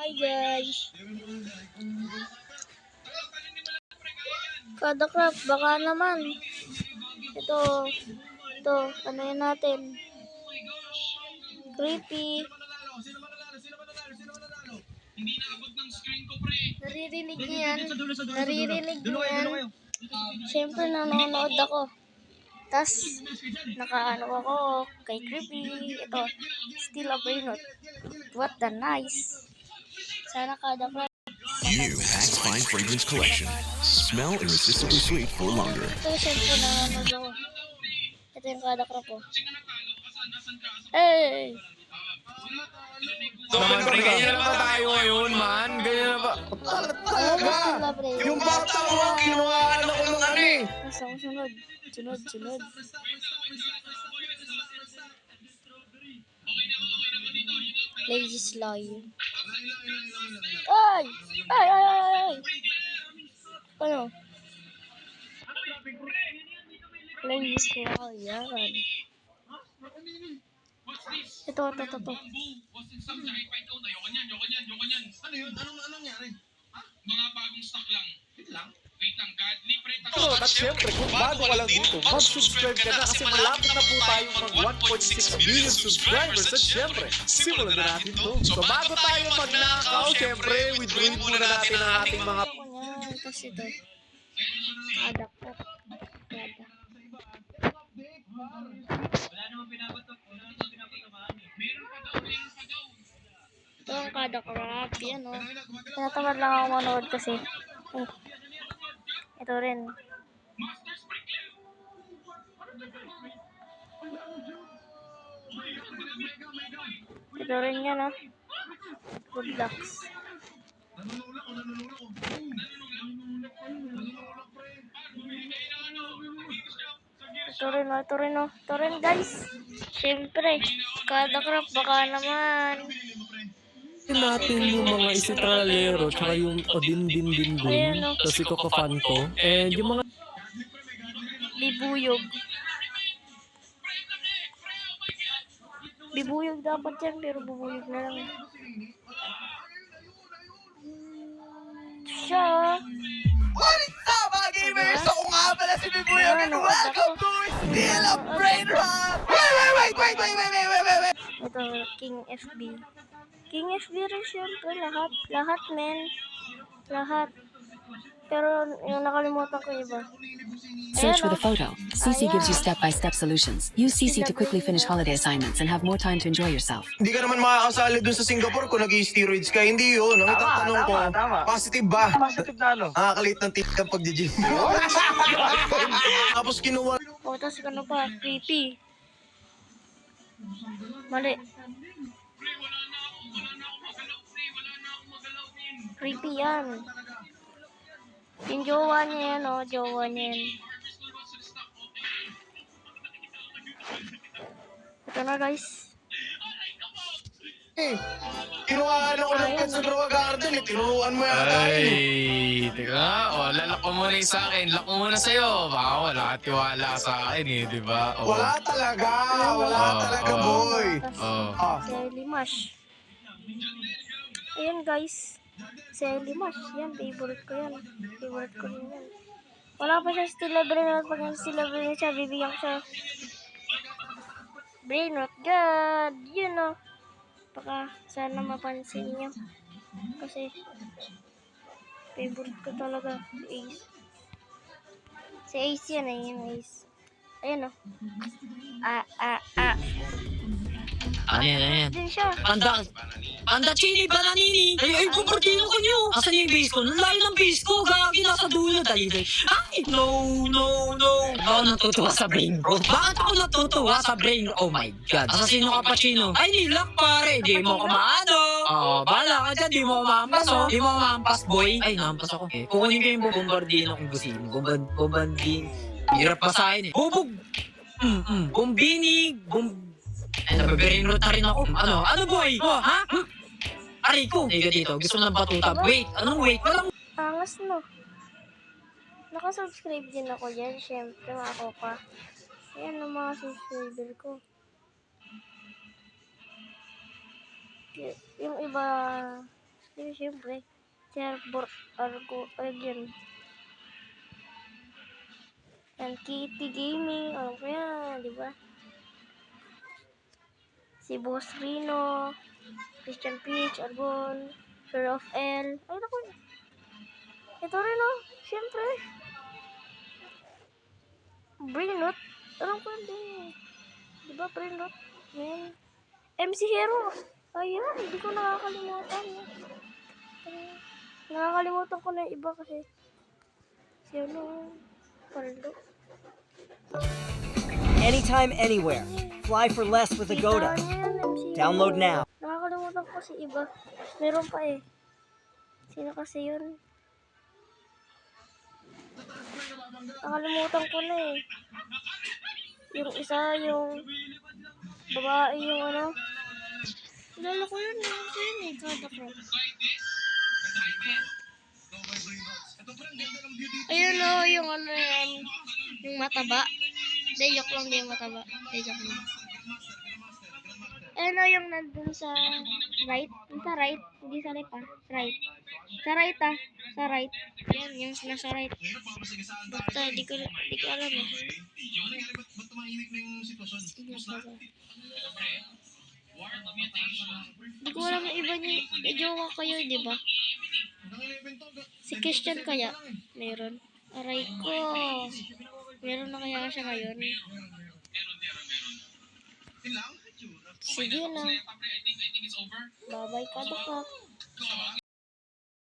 Hi guys. Kada craft, baka naman. Ito, ano yun natin? Creepy. Naririnig niyo yan? Naririnig niyo yan? Siyempre nanonood ako. Tas, nakaano ako kay Creepy. Ito, still a brainot. What the nice. Sana kada craft. New Hacks Fine Fragrance Collection. Smell irresistibly sweet for longer. Ito, siyempre nanonood ako. Ito yung kada craft ko. Hey! Naman, pre, ganyan na ba tayo ngayon, man? Ganyan na ba? Talaga! Yung bata ko, kinuhaan ako ng ano eh. Nasa ako sunod. Sunod. Lazy Slayer. Ay! Ano? Lazy Slayer. Ito. Ano yun? Anong nangyari? Mga bagong stock lang. Wait lang, God. At syempre, kung bago ka lang dito, mag-subscribe ka na kasi malapit na po tayong mag 1.6 million subscribers. At syempre, simulan na natin to. So bago tayo magnakaw, syempre, withdrawin muna natin ang ating mga... Ako niyan. Tapos ito. Adak ko. Ito ang kada crap. Yan o. Tinatamad lang ako manood kasi. Ito rin. Ito rin yan o. Good lucks. Ito rin guys. Siyempre, kada crap baka naman. Natin yung mga isitralero tsaka yung din kasi fan ko and yung mga Bibuyog dapat yan pero bubuyog na lang. Siya. What's up, mga gamers? So nga pala si Bibuyog and welcome to Still a Brain Rot! Wait! Ito, King FB. King FB rin syempre, lahat men. Lahat. Pero yung nakalimutan ko iba. Search with a photo. CC gives you Ayan. step-by-step solutions. Use CC to quickly finish holiday assignments and have more time to enjoy yourself. Hindi ka naman makakasali dun sa Singapore kung nag-steroids ka. Hindi yun. Ang itatanong ko, positive ba? positive na ano. Nakakalit ng tit ng pag-gym. Tapos kinuha. O, tapos ano pa, creepy. Mali. Creepy yan. Yung jowa niya yan, jowa niya yan. Ito na guys. Kinuhaan ako ng pet sa Grow Garden. Tinuruan mo yata. Ay, teka. Lalak mo muna yung sa akin. Lak mo muna sa'yo. Baka wala ka tiwala sa akin di ba? Wala talaga, boy. Selly Mash. Ayan guys. Selly Mash. Yan, favorite ko yan. Favorite ko rin yan. Wala pa siya still a brainrot. Pag still a brainrot siya, bibigyan ko siya. Brainrot God. Yun o. Baka sana mapansin niyo. Kasi favorite ko talaga si Ace. Si Ace yan yung Ace. Ayan o. Ayan. Din siya. Anda chili bananini. Ay, kumpratino ko nyo. Asan yung base ko? Ang layo ng base ko. Gagi, nasa dulo. Dali. Ay, no. Ako natutuwa sa brain bro. Bakit ako natutuwa sa brain? Oh my God. Asasino Cappuccino. Ay, nilak pare. Di mo ko maano. Bala ka dyan. Di mo ko maampas Di mo ko maampas boy. Ay, naampas ako. Kukunin ko yung bombardino kung gusto mo. Bombardino. Hirap basahin Bubog. Bombinig. Ay, nababirinrot na rin ako. Ano boy? Ha? Aray ko. Higa dito. Gusto mo ng batuta. Wait. Anong wait? Walang... Angas no. Nakasubscribe din ako dyan. Siyempre, ako pa. Ayan ang mga subscriber ko. Yung iba siyempre. Si Argo, yun. And Kitty Gaming, alam ko yan, di ba? Si Boss Rino, Christian Peach, Arbon, Sir of L. Ay, naku. Ito rin, oh. Siyempre. Brainrot. Alam ko din. Di ba, Brainrot? Yan. MC Hero. Ayan, hindi ko nakakalimutan. Nakakalimutan ko na yung iba kasi. Si ano, Parlo. Anytime, anywhere. Fly for less with Agoda. Download now. Nakakalimutan ko si iba. Meron pa eh. Sino kasi yun? Nakalimutan ko na eh. Yung isa, yung babae, yung ano. Lalo ko yun. Ano yun eh? Kada ko. Ayun o, yung ano yan. Yung mataba. Hindi, joke lang din yung mataba. Hindi, joke lang. Ayun o, yung nandun sa right. Yung sa right. Hindi sa left ah. Right. Sa right ah. Sa right. Yan, yung nasa right. Basta, di ko alam eh. Ba't tumahimik na yung sitwasyon? Di ko alam yung iba niya. May jowa kayo, di ba? Si Christian kaya? Meron. Aray ko. Meron na kaya siya ngayon? Sige na. Bye-bye ka, Dakak.